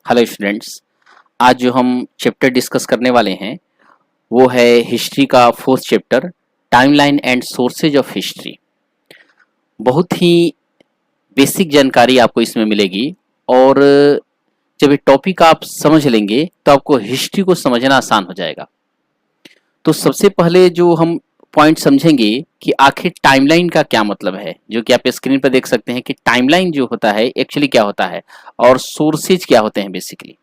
Hello students. आज जो हम चैप्टर डिस्कस करने वाले हैं वो है हिस्ट्री का fourth chapter, timeline and sources of history. बहुत ही बेसिक जानकारी आपको इसमें मिलेगी और जब ये टॉपिक आप समझ लेंगे तो आपको हिस्ट्री को समझना आसान हो जाएगा। तो सबसे पहले जो हम पॉइंट समझेंगे कि आखिर टाइमलाइन का क्या मतलब है, जो कि आप स्क्रीन पर देख सकते हैं कि टाइमलाइन जो होता है एक्चुअली क्या होता है और सोर्सेज क्या होते हैं। बेसिकली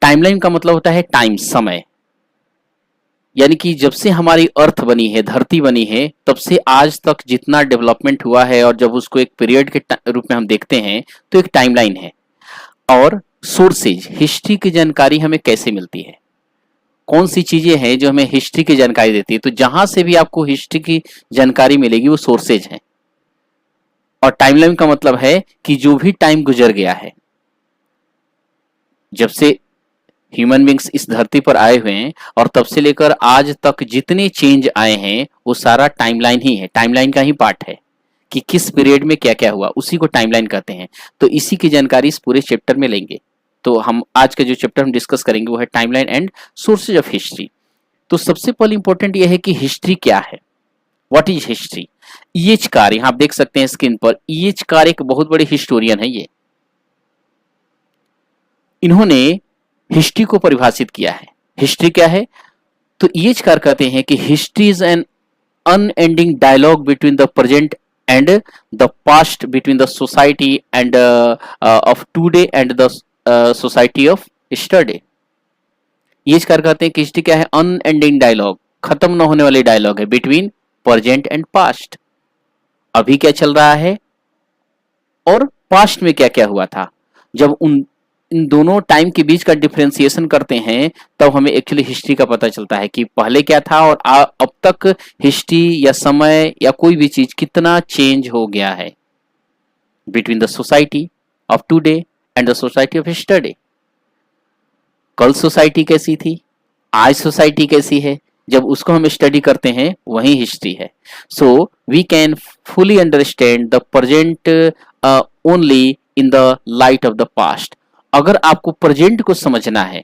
टाइमलाइन का मतलब होता है टाइम, समय। यानी कि जब से हमारी अर्थ बनी है, धरती बनी है, तब से आज तक जितना डेवलपमेंट हुआ है और जब उसको एक पीरियड के रूप में हम देखते हैं तो एक टाइमलाइन है। और सोर्सेज, हिस्ट्री की जानकारी हमें कैसे मिलती है, कौन सी चीजें हैं जो हमें हिस्ट्री की जानकारी देती है। तो जहां से भी आपको हिस्ट्री की जानकारी मिलेगी वो सोर्सेज हैं। और टाइमलाइन का मतलब है कि जो भी टाइम गुजर गया है, जब से ह्यूमन बींग्स इस धरती पर आए हुए हैं और तब से लेकर आज तक जितने चेंज आए हैं वो सारा टाइमलाइन ही है, टाइमलाइन का ही पार्ट है कि किस पीरियड में क्या क्या हुआ, उसी को टाइमलाइन कहते हैं। तो इसी की जानकारी इस पूरे चैप्टर में लेंगे। तो हम आज का जो चैप्टर हम डिस्कस करेंगे वो है timeline and sources of history. तो सबसे पहले इंपॉर्टेंट यह है कि हिस्ट्री क्या है, what is history. EH car, यहाँ आप देख सकते हैं स्क्रीन पर, ईएच कार एक बहुत बड़े हिस्टोरियन है। ये इन्होंने हिस्ट्री को परिभाषित किया है। हिस्ट्री क्या है, तो ये कार कहते हैं कि history is an unending dialogue between the present and the past, between the society and of today and the society of yesterday. ये कार कहते हैं कि हिस्ट्री क्या है, अनएंडिंग डायलॉग, खत्म न होने वाली डायलॉग है बिटवीन प्रेजेंट एंड पास्ट। अभी क्या चल रहा है और पास्ट में क्या क्या हुआ था। जब इन दोनों टाइम के बीच का डिफरेंशिएशन करते हैं तब हमें एक्चुअली हिस्ट्री का पता चलता है कि पहले क्या था और अब तक हिस्ट्री या समय या कोई भी चीज कितना चेंज हो गया है between the society of today and the society of yesterday. कल सोसाइटी कैसी थी, आज सोसाइटी कैसी है, जब उसको हम स्टडी करते हैं वही हिस्ट्री है। So we can fully understand the present only in the light of the past. अगर आपको प्रेजेंट को समझना है,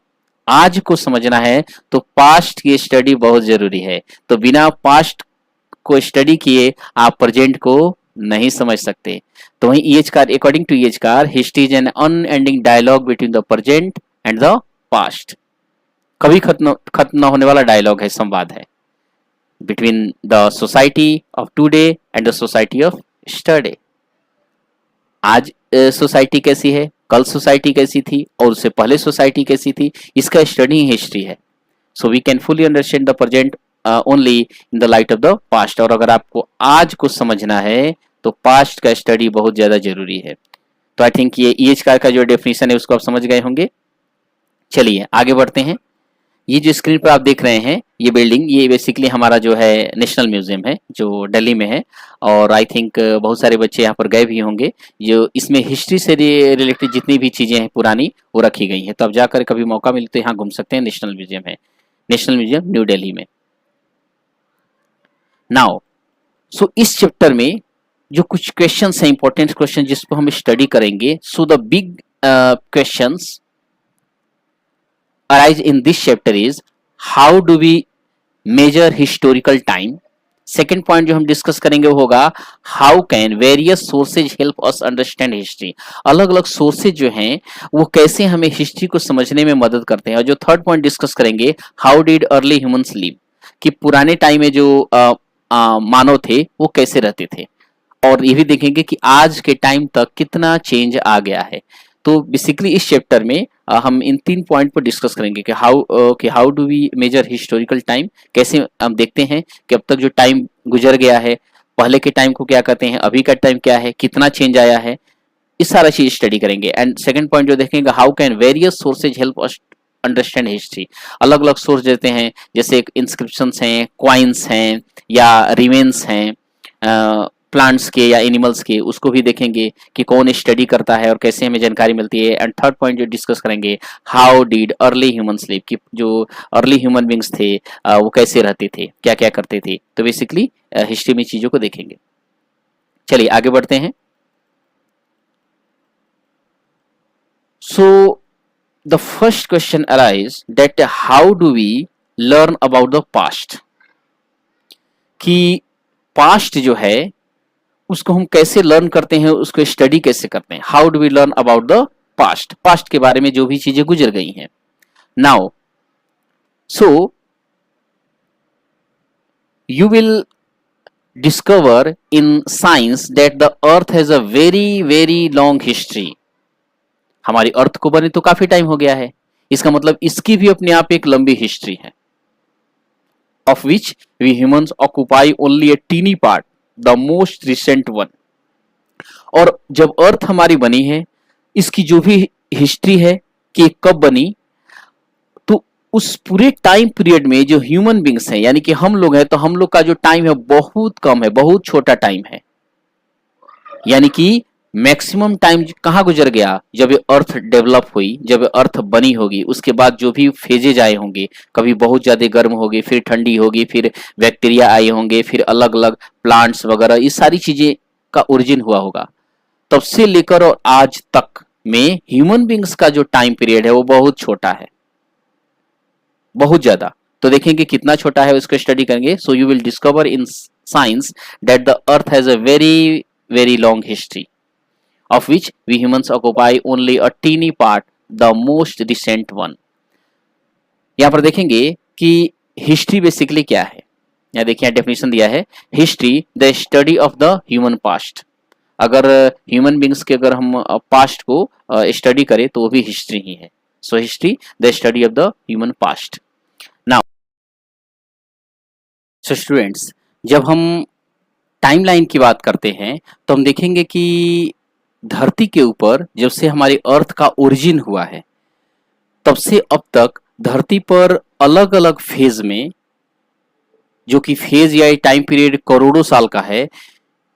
आज को समझना है, तो पास्ट की स्टडी बहुत जरूरी है। तो बिना पास्ट को स्टडी किए आप प्रेजेंट को नहीं समझ सकते। तो वही E H Carr, according to E H Carr, history is an unending dialogue between the present and the past. कभी खत्म न होने वाला डायलॉग है, संवाद है between the society of today and the society of yesterday. आज सोसाइटी कैसी है, कल सोसाइटी कैसी थी और उससे पहले सोसाइटी कैसी थी, इसका स्टडी हिस्ट्री है। So we can fully understand the present only in the light of the past. और अगर आपको आज को समझना है तो पास्ट का स्टडी बहुत ज्यादा जरूरी है। तो आई थिंक ये ईएच कार का जो डेफिनेशन है उसको आप समझ गए होंगे। चलिए आगे बढ़ते हैं। ये जो स्क्रीन पर आप देख रहे हैं ये बिल्डिंग, ये बेसिकली हमारा जो है नेशनल म्यूजियम है जो दिल्ली में है। और आई थिंक बहुत सारे बच्चे यहाँ पर गए भी होंगे। जो इसमें हिस्ट्री से रिलेटेड जितनी भी चीजें हैं पुरानी वो रखी गई हैं। तो आप जाकर कभी मौका मिले तो यहाँ घूम सकते हैं। नेशनल म्यूजियम है, नेशनल म्यूजियम न्यू दिल्ली में। नाउ सो इस चैप्टर में जो कुछ क्वेश्चन है, इंपॉर्टेंट क्वेश्चन जिसको हम स्टडी करेंगे। So the big question arise in this chapter is how do we measure historical time। Second point जो हम डिस्कस करेंगे वो होगा how can various sources help us understand history. अलग अलग सोर्सेज जो हैं वो कैसे हमें हिस्ट्री को समझने में मदद करते हैं। और जो थर्ड पॉइंट डिस्कस करेंगे, how did early humans live, कि पुराने टाइम में जो मानव थे वो कैसे रहते थे। और ये भी देखेंगे कि आज के टाइम तक कितना चेंज आ गया है। तो बेसिकली इस चैप्टर में हम इन तीन पॉइंट पर डिस्कस करेंगे कि how do we measure historical time, कैसे हम देखते हैं कि अब तक जो टाइम गुजर गया है, पहले के टाइम को क्या कहते हैं, अभी का टाइम क्या है, कितना चेंज आया है, इस सारा चीज स्टडी करेंगे। एंड सेकंड पॉइंट जो देखेंगे, how can various sources help us understand history. अलग अलग सोर्स देते हैं, जैसे इंस्क्रिप्शंस हैं, क्वाइंस हैं या रिमेन्स हैं प्लांट्स के या एनिमल्स के, उसको भी देखेंगे कि कौन स्टडी करता है और कैसे हमें जानकारी मिलती है। एंड थर्ड पॉइंट जो डिस्कस करेंगे, how did early humans live, कि जो अर्ली ह्यूमन बींग्स थे वो कैसे रहते थे, क्या क्या करते थे। तो बेसिकली हिस्ट्री में चीजों को देखेंगे। चलिए आगे बढ़ते हैं। So the first question arise that how do we learn about the past, कि पास्ट जो है उसको हम कैसे लर्न करते हैं, उसको स्टडी कैसे करते हैं। How do we learn about the past, past के बारे में जो भी चीजें गुजर गई हैं। Now so you will discover in science that the earth has a very long history। हमारी अर्थ को बने तो काफी टाइम हो गया है, इसका मतलब इसकी भी अपने आप एक लंबी हिस्ट्री है। of which we humans occupy only a teeny part, the most recent one। और जब अर्थ हमारी बनी है, इसकी जो भी हिस्ट्री है कि कब बनी, तो उस पूरे टाइम पीरियड में जो ह्यूमन बींग्स हैं यानी कि हम लोग हैं, तो हम लोग का जो टाइम है बहुत कम है, बहुत छोटा टाइम है। यानी कि मैक्सिमम टाइम कहाँ गुजर गया, जब ये अर्थ डेवलप हुई, जब ये अर्थ बनी होगी, उसके बाद जो भी फेजेज आए होंगे, कभी बहुत ज्यादा गर्म होगी, फिर ठंडी होगी, फिर बैक्टीरिया आए होंगे, फिर अलग अलग प्लांट्स वगैरह, ये सारी चीजें का ओरिजिन हुआ होगा। तब से लेकर और आज तक में ह्यूमन बींग्स का जो टाइम पीरियड है वो बहुत छोटा है, बहुत ज्यादा। तो देखेंगे कितना छोटा है, उसको स्टडी करेंगे। So you will discover in science that the earth has a very long history of which we humans occupy only a teeny part, the most recent one। यहां पर देखेंगे कि हिस्ट्री बेसिकली क्या है। यहां देखिए डेफिनेशन दिया है, history the study of the human past. अगर ह्यूमन बींग्स के अगर हम पास्ट को स्टडी करें तो वो भी हिस्ट्री ही है। So history the study of the human past. Now so students, जब हम टाइमलाइन की बात करते हैं तो हम देखेंगे कि धरती के ऊपर जब से हमारी अर्थ का ओरिजिन हुआ है, तब से अब तक धरती पर अलग अलग फेज में, जो कि फेज या टाइम पीरियड करोड़ों साल का है,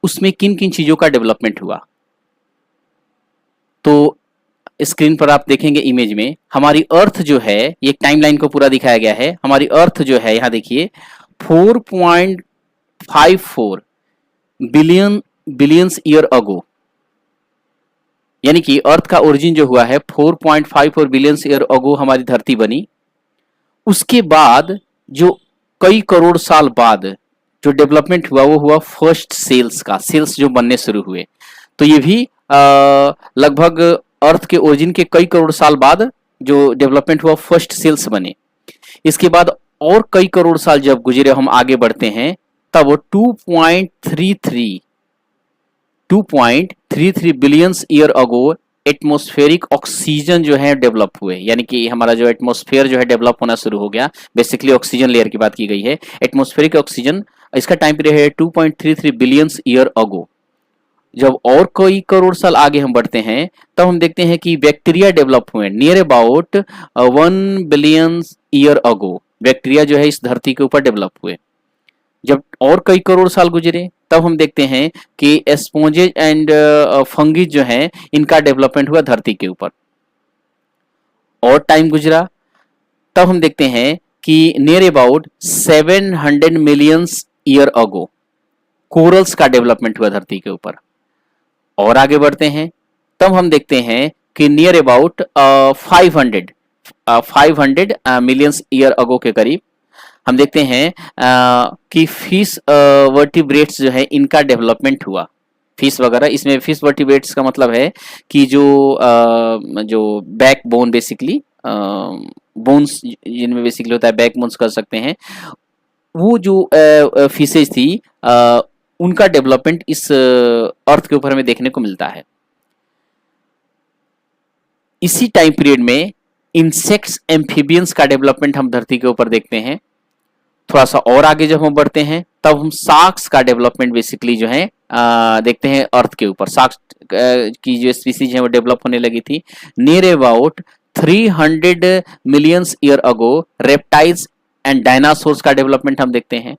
उसमें किन किन चीजों का डेवलपमेंट हुआ। तो स्क्रीन पर आप देखेंगे इमेज में हमारी अर्थ जो है, ये टाइमलाइन को पूरा दिखाया गया है। हमारी अर्थ जो है यहां देखिए 4.54 बिलियंस ईयर अगो, यानी कि अर्थ का ओरिजिन जो हुआ है 4.54 बिलियंस ईयर अगो हमारी धरती बनी। उसके बाद जो कई करोड़ साल बाद जो डेवलपमेंट हुआ वो हुआ फर्स्ट सेल्स का, सेल्स जो बनने शुरू हुए। तो ये भी लगभग अर्थ के ओरिजिन के कई करोड़ साल बाद जो डेवलपमेंट हुआ फर्स्ट सेल्स बने। इसके बाद और कई करोड़ साल जब गुजरे, हम आगे बढ़ते हैं, तब वो 2.33 billions year ago atmospheric oxygen जो है डेवलप हुए। यानी कि हमारा जो एटमॉस्फेयर जो है डेवलप होना शुरू हो गया। बेसिकली ऑक्सीजन लेयर की बात की गई है। एटमॉस्फेरिक ऑक्सीजन, इसका टाइम पीरियड है 2.33 बिलियंस ईयर अगो। जब और कई करोड़ साल आगे हम बढ़ते हैं, तब हम देखते हैं कि बैक्टीरिया डेवलप हुए near about 1 billion year ago. Bacteria जो है इस धरती के ऊपर डेवलप हुए। जब और कई करोड़ साल गुजरे, तब हम देखते हैं कि एस्पोंजेज एंड फंगी जो है, इनका डेवलपमेंट हुआ धरती के ऊपर। और टाइम गुजरा, तब हम देखते हैं कि near about 700 millions year ago corals का डेवलपमेंट हुआ धरती के ऊपर। और आगे बढ़ते हैं, तब हम देखते हैं कि near about 500 millions year ago के करीब हम देखते हैं कि फिश वर्टिब्रेट्स जो है इनका डेवलपमेंट हुआ। फिश वगैरह, इसमें फिश वर्टिब्रेट्स का मतलब है कि जो बैक बोन, बेसिकली बोन्स जिनमें बेसिकली होता है, बैक बोन्स कर सकते हैं, वो जो फिशेज थी उनका डेवलपमेंट इस अर्थ के ऊपर हमें देखने को मिलता है। इसी टाइम पीरियड में इंसेक्ट्स, एम्फीबियंस का डेवलपमेंट हम धरती के ऊपर देखते हैं। थोड़ा सा और आगे जब हम बढ़ते हैं, तब हम शार्क्स का डेवलपमेंट बेसिकली जो है देखते हैं अर्थ के ऊपर। शार्क्स की जो स्पीसीज है वो डेवलप होने लगी थी। Near about 300 millions year ago reptiles and dinosaurs का डेवलपमेंट हम देखते हैं।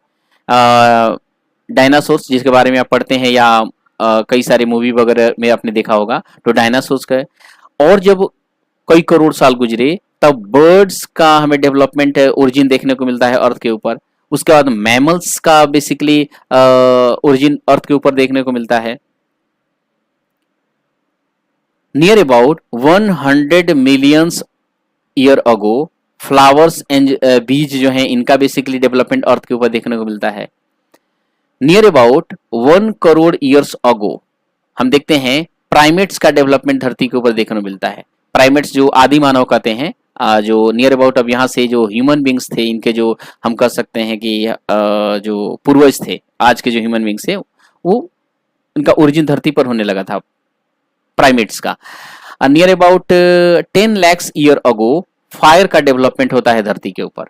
डायनासोर्स जिसके बारे में आप पढ़ते हैं या कई सारे मूवी वगैरह में आपने देखा होगा, तो डायनासोर्स का। और जब कई करोड़ साल गुजरे, तब बर्ड्स का हमें डेवलपमेंट ओरिजिन देखने को मिलता है अर्थ के ऊपर। उसके बाद मैमल्स का बेसिकली ओरिजिन अर्थ के ऊपर देखने को मिलता है। Near about 100 millions year ago flowers and बीज जो हैं इनका बेसिकली डेवलपमेंट अर्थ के ऊपर देखने को मिलता है। Near about 1 crore years ago हम देखते हैं प्राइमेट्स का डेवलपमेंट धरती के ऊपर देखने को मिलता है। प्राइमेट्स जो आदि मानव कहते हैं, जो नियर अबाउट अब यहाँ से जो ह्यूमन बींग्स थे, इनके जो हम कह सकते हैं कि जो पूर्वज थे, आज के जो ह्यूमन बींग्स थे, वो इनका ओरिजिन धरती पर होने लगा था प्राइमेट्स का। Near about 10 lakhs year ago fire का डेवलपमेंट होता है धरती के ऊपर।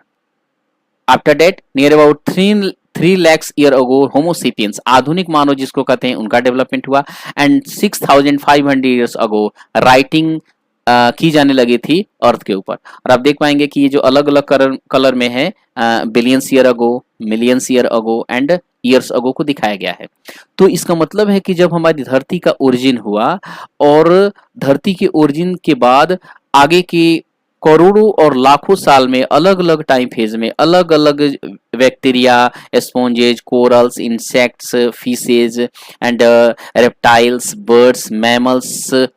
After date near about 3 lakhs year ago homo sapiens आधुनिक मानव जिसको कहते हैं उनका डेवलपमेंट हुआ। एंड 6500 ईयर्स अगो राइटिंग की जाने लगी थी अर्थ के ऊपर। और आप देख पाएंगे कि ये जो अलग अलग कलर में है, billions year ago, millions year ago and years ago को दिखाया गया है। तो इसका मतलब है कि जब हमारी धरती का ओरिजिन हुआ और धरती के ओरिजिन के बाद आगे के करोड़ों और लाखों साल में अलग अलग टाइम फेज में अलग अलग bacteria, sponges, corals, insects, fishes and reptiles, birds, mammals,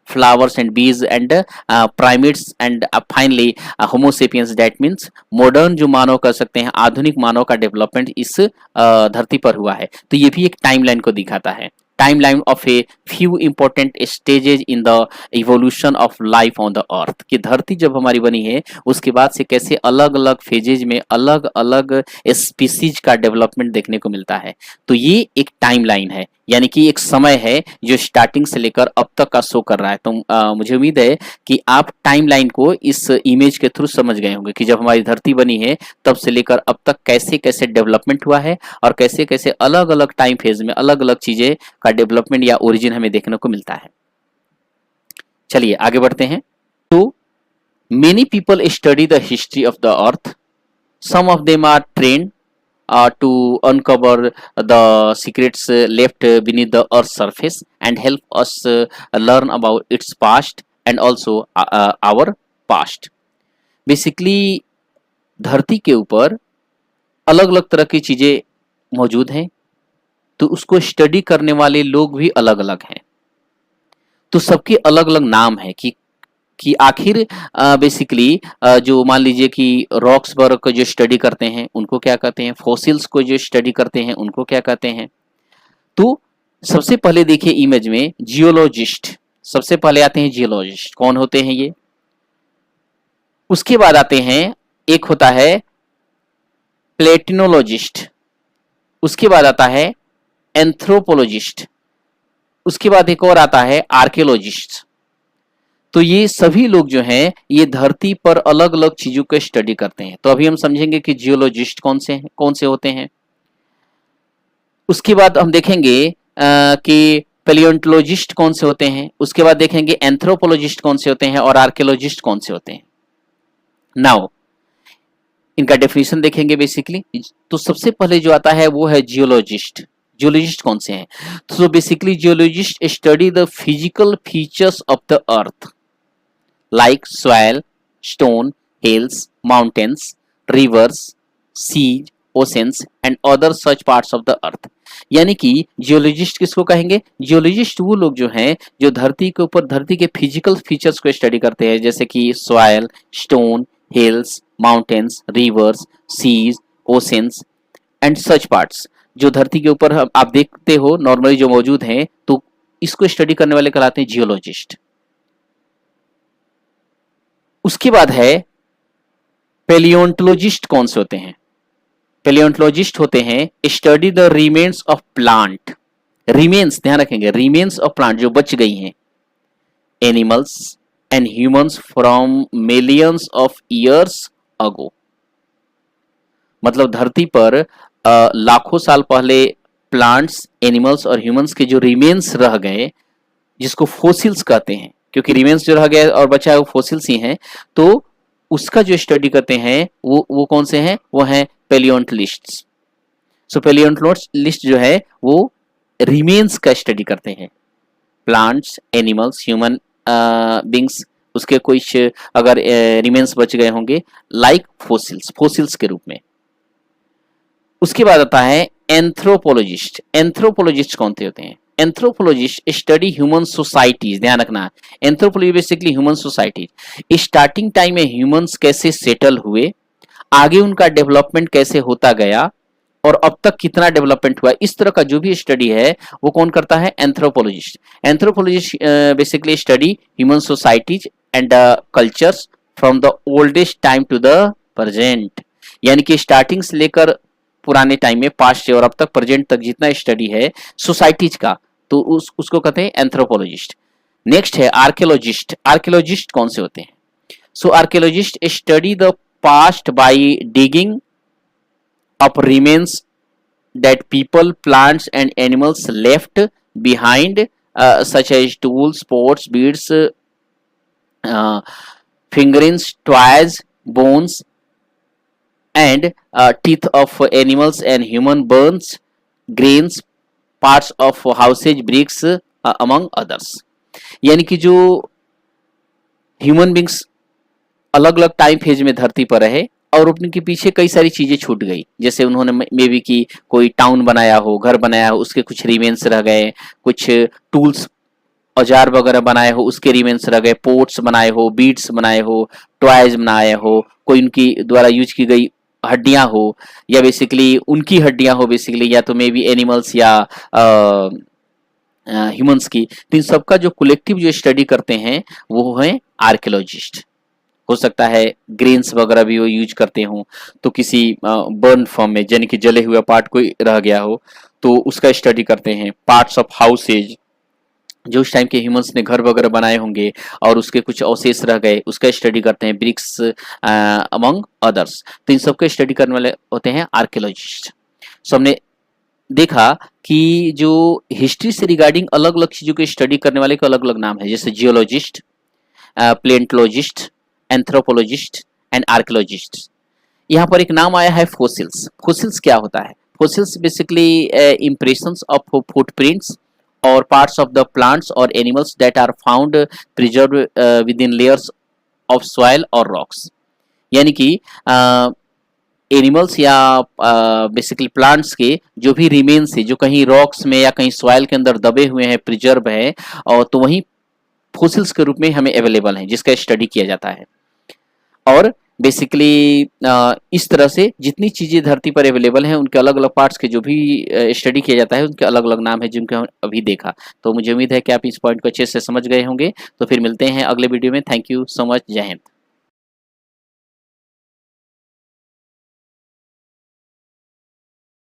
flowers and bees and primates and finally homo sapiens, that means modern जो मानव कर सकते हैं, आधुनिक मानव का डेवलपमेंट इस धरती पर हुआ है। तो ये भी एक टाइमलाइन को दिखाता है, timeline of a few important stages in the evolution of life on the earth. कि धरती जब हमारी बनी है उसके बाद से कैसे अलग अलग फेजेज में अलग अलग स्पीसीज का डेवलपमेंट देखने को मिलता है। तो ये एक टाइमलाइन है, यानी कि एक समय है जो स्टार्टिंग से लेकर अब तक का शो कर रहा है। तो मुझे उम्मीद है कि आप टाइमलाइन को इस इमेज के थ्रू समझ गए होंगे कि जब हमारी धरती बनी है तब से लेकर अब तक कैसे कैसे डेवलपमेंट हुआ है और कैसे कैसे अलग अलग टाइम फेज में अलग अलग चीजें का डेवलपमेंट या ओरिजिन हमें देखने को मिलता है। चलिए आगे बढ़ते हैं। तो many people study the history of the earth, some of them are trained to uncover the secrets left beneath the earth's surface and help us learn about its past and also our past। Basically धरती के ऊपर अलग अलग तरह की चीजें मौजूद हैं, तो उसको स्टडी करने वाले लोग भी अलग अलग हैं। तो सबके अलग अलग नाम है कि आखिर बेसिकली जो मान लीजिए कि रॉक्स वर्क को जो स्टडी करते हैं उनको क्या कहते हैं, फॉसिल्स को जो स्टडी करते हैं उनको क्या कहते हैं। तो सबसे पहले देखिए इमेज में जियोलॉजिस्ट, सबसे पहले आते हैं जियोलॉजिस्ट। कौन होते हैं ये? उसके बाद आते हैं, एक होता है प्लेटिनोलॉजिस्ट, उसके बाद आता है एंथ्रोपोलॉजिस्ट, उसके बाद एक और आता है आर्कियोलॉजिस्ट। तो ये सभी लोग जो हैं ये धरती पर अलग अलग चीजों को स्टडी करते हैं। तो अभी हम समझेंगे कि जियोलॉजिस्ट कौन से होते हैं। उसके बाद हम देखेंगे कि पैलियोंटोलॉजिस्ट कौन से होते हैं, उसके बाद देखेंगे एंथ्रोपोलॉजिस्ट कौन से होते हैं और आर्कियोलॉजिस्ट कौन से होते हैं। नाउ इनका डेफिनेशन देखेंगे बेसिकली। तो सबसे पहले जो आता है वो है जियोलॉजिस्ट। जियोलॉजिस्ट कौन से हैं? तो basically geologist study the physical features of the earth like soil, stone, hills, mountains, rivers, seas, oceans and other such parts of the earth। यानी कि जियोलॉजिस्ट किसको कहेंगे? जियोलॉजिस्ट वो लोग जो हैं जो धरती के ऊपर धरती के फिजिकल फीचर्स को स्टडी करते हैं, जैसे कि soil, stone, hills, mountains, rivers, seas, oceans and such parts, जो धरती के ऊपर आप देखते हो नॉर्मली जो मौजूद हैं, तो इसको स्टडी करने वाले कहलाते हैं जियोलॉजिस्ट। उसके बाद है पैलियोंटोलॉजिस्ट। कौन से होते हैं? पैलियोंटोलॉजिस्ट होते हैं study the remains of plant. Remains ध्यान रखेंगे, रिमेन्स ऑफ प्लांट जो बच गई हैं, animals and humans from millions of years ago. मतलब धरती पर लाखों साल पहले प्लांट्स, एनिमल्स और ह्यूमंस के जो रिमेन्स रह गए, जिसको फोसिल्स कहते हैं, क्योंकि रिमेन्स जो रह गए और बचा है वो फोसिल्स ही हैं, तो उसका जो स्टडी करते हैं वो कौन से हैं? वो हैं पैलियोंटोलिस्ट्स। सो पैलियोंटोलिस्ट जो है वो रिमेन्स का स्टडी करते हैं, प्लांट्स, एनिमल्स, ह्यूमन बींग्स, उसके कुछ अगर रिमेन्स बच गए होंगे लाइक फोसिल्स के रूप में। उसके बाद आता है एंथ्रोपोलॉजिस्ट। एंथ्रोपोलॉजिस्ट कौन से होते हैं? एंथ्रोपोलॉजिस्ट स्टडी ह्यूमन सोसाइटीज, ध्यान रखना, anthropology basically human societies, starting time में ह्यूमंस कैसे सेटल हुए, आगे उनका डेवलपमेंट कैसे होता गया और अब तक कितना डेवलपमेंट हुआ, इस तरह का जो भी स्टडी है वो कौन करता है, anthropologist. Anthropologist basically study human societies and cultures from the oldest time to the present, यानी कि स्टार्टिंग से लेकर पुराने टाइम में, पास्ट से और अब तक प्रेजेंट तक जितना स्टडी है सोसाइटीज का, तो उसको कहते हैं एंथ्रोपोलॉजिस्ट। नेक्स्ट है आर्कियोलॉजिस्ट। आर्कियोलॉजिस्ट कौन से होते हैं? So archaeologist study the past by digging up remains that people, plants and animals left behind, such as tools, pots, beads, figurines, toys, bones and teeth of animals and human bones, grains, parts of houses, bricks, among others। यानी कि जो human beings अलग अलग time phase में धरती पर रहे और उनके पीछे कई सारी चीजें छूट गई, जैसे उन्होंने मे बी की कोई टाउन बनाया हो, घर बनाया हो, उसके कुछ रिमेन्स रह गए, कुछ टूल्स औजार वगैरह बनाए हो उसके रिमेन्स रह गए, पोट्स बनाए हो, बीड्स बनाए हो, टॉयज बनाए हो, कोई उनकी द्वारा यूज की गई हड्डियां हो या बेसिकली उनकी हड्डियां हो बेसिकली, या तो मे बी एनिमल्स या ह्यूमंस की। तो इन सबका जो कलेक्टिव जो स्टडी करते हैं वो है आर्कियोलॉजिस्ट। हो सकता है ग्रेन्स वगैरह भी वो यूज करते हो, तो किसी बर्न फॉर्म में यानी कि जले हुए पार्ट कोई रह गया हो तो उसका स्टडी करते हैं। पार्ट्स ऑफ हाउसेज, जो उस टाइम के ह्यूमंस ने घर वगैरह बनाए होंगे और उसके कुछ अवशेष रह गए, उसका स्टडी करते हैं। ब्रिक्स अमंग अदर्स, तो इन सबका स्टडी करने वाले होते हैं आर्कियोलॉजिस्ट। सो हमने देखा कि जो हिस्ट्री से रिगार्डिंग अलग अलग चीजों के स्टडी करने वाले के अलग अलग नाम है, जैसे जियोलॉजिस्ट, प्लेंटोलॉजिस्ट, एंथ्रोपोलॉजिस्ट एंड आर्कियोलॉजिस्ट। यहाँ पर एक नाम आया है फोसिल्स। फोसिल्स क्या होता है? Fossils basically impressions of footprints और पार्ट्स ऑफ द प्लांट्स और animals that are found preserve within layers of soil और रॉक्स, यानी कि एनिमल्स या बेसिकली प्लांट्स के जो भी रिमेन्स है जो कहीं रॉक्स में या कहीं सॉइल के अंदर दबे हुए हैं, प्रिजर्व है, और तो वहीं फोसिल्स के रूप में हमें अवेलेबल है, जिसका स्टडी किया जाता है। और बेसिकली इस तरह से जितनी चीजें धरती पर अवेलेबल हैं उनके अलग अलग पार्ट्स के जो भी स्टडी किया जाता है उनके अलग अलग नाम है जिनके हम अभी देखा। तो मुझे उम्मीद है कि आप इस पॉइंट को अच्छे से समझ गए होंगे। तो फिर मिलते हैं अगले वीडियो में। Thank you so much. जय हिंद।